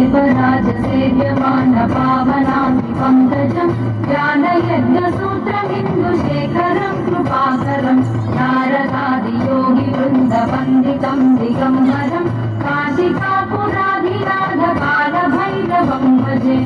देवराजसेव्यमान पावनांति पंकजं ज्ञानयज्ञसूत्रमिन्दुशेखरं कृपाकरं नारदादियोगिवृन्दवन्दितं दिगम्बरं काशिकापुराधिनाथकालभैरवं भजे।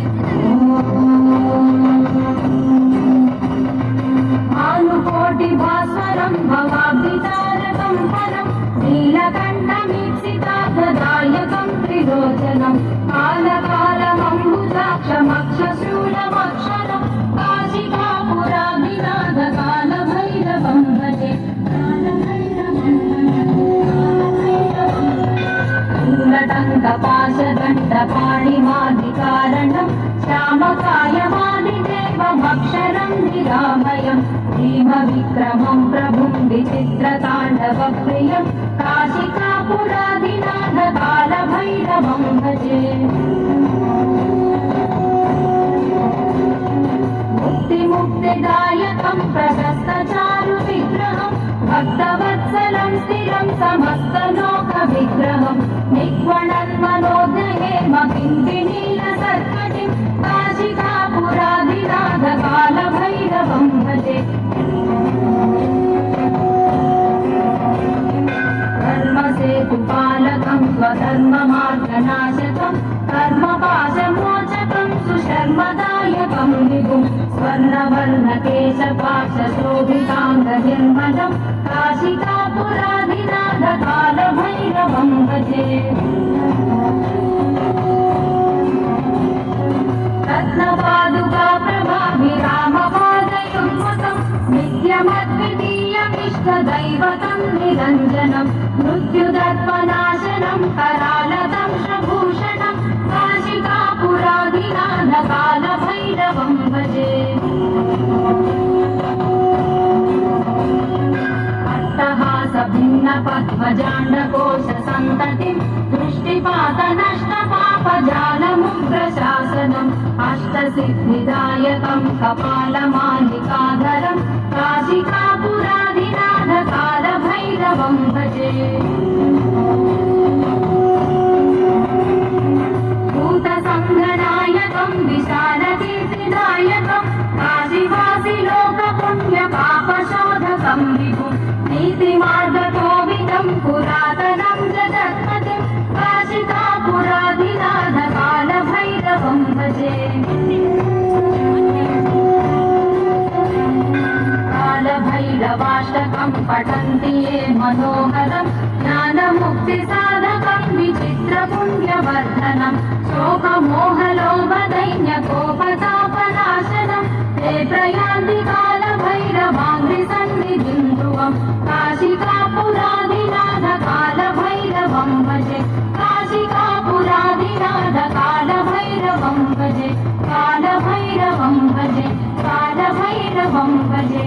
भानुकोटिभास्वरं भवाब्धितारकं परं नीलकण्ठमीप्सितार्थदायकं त्रिलोचनं कालकालमम्बुजाक्षमक्षशूलमक्षरं काशिकापुराधिनाथकालभैरवं भजे। शूलटङ्कपाशदण्डपाणिमादिकारणं श्यामकायमादिदेवमक्षरं निरामयं भीमविक्रमं प्रभुं विचित्रताण्डवप्रियं काशिकापुराधिनाथकालभैरवं भजे। मुक्तिदायकं प्रशस्तचारुविग्रहं भक्तवत्सलं स्थिरं समस्तलोकविग्रहं निक्वणन्मनोदयेमकिञ्चिनीलसत्कटिं काशिकापुराधिनाथकालभैरवं भजे। धर्मसेतुपालकं स्वधर्ममार्गनाशकं कर्मपाशमोचकं सुशर्मदायकं विभुं स्वर्णवर्णकेशपाशशोभिताङ्गनिर्मलं काशिकापुराधिनाथकालभैरवं भजे। रत्नपादुकाप्रभाभिरामपादयुग्मकं नित्यमद्वितीयमिष्टदैवतं निरञ्जनं मृत्युदर्पनाशनं करालतं शभूषणं काशिकापुराधिनाथकालभैरवं भजे। अट्टहासभिन्नपद्मजाण्डकोशसन्ततिं दृष्टिपातनष्टपापजालमुग्रशासनम् अष्टसिद्धिदायकं कपालमालिकाधरं काशिकापुराधिनाथकालभैरवं भजे। भूतसङ्गनायकं विशालकीर्तिदायकं काशीवासिलोकपुण्यपापशोधकं विभुं नीतिमार्गकोविदं पुरातनं जगत्पतिं काशिकापुराधिनाथकालभैरवं भजे। कालभैरवाष्टकं पठन्ति ये मनोहरं ज्ञानमुक्तिसाधकं विचित्रपुण्यवर्धनं शोकमोहलोभदैन्यकोपतापनाशनं ते प्रयान्ति कालभैरवाङ्घ्रिसन्निधिं ध्रुवं काशिकापुराधिनाथकालभैरवं भजे। काशिकापुराधिनाथकालभैरवं भजे। कालभैरवं भजे। कालभैरवं भजे।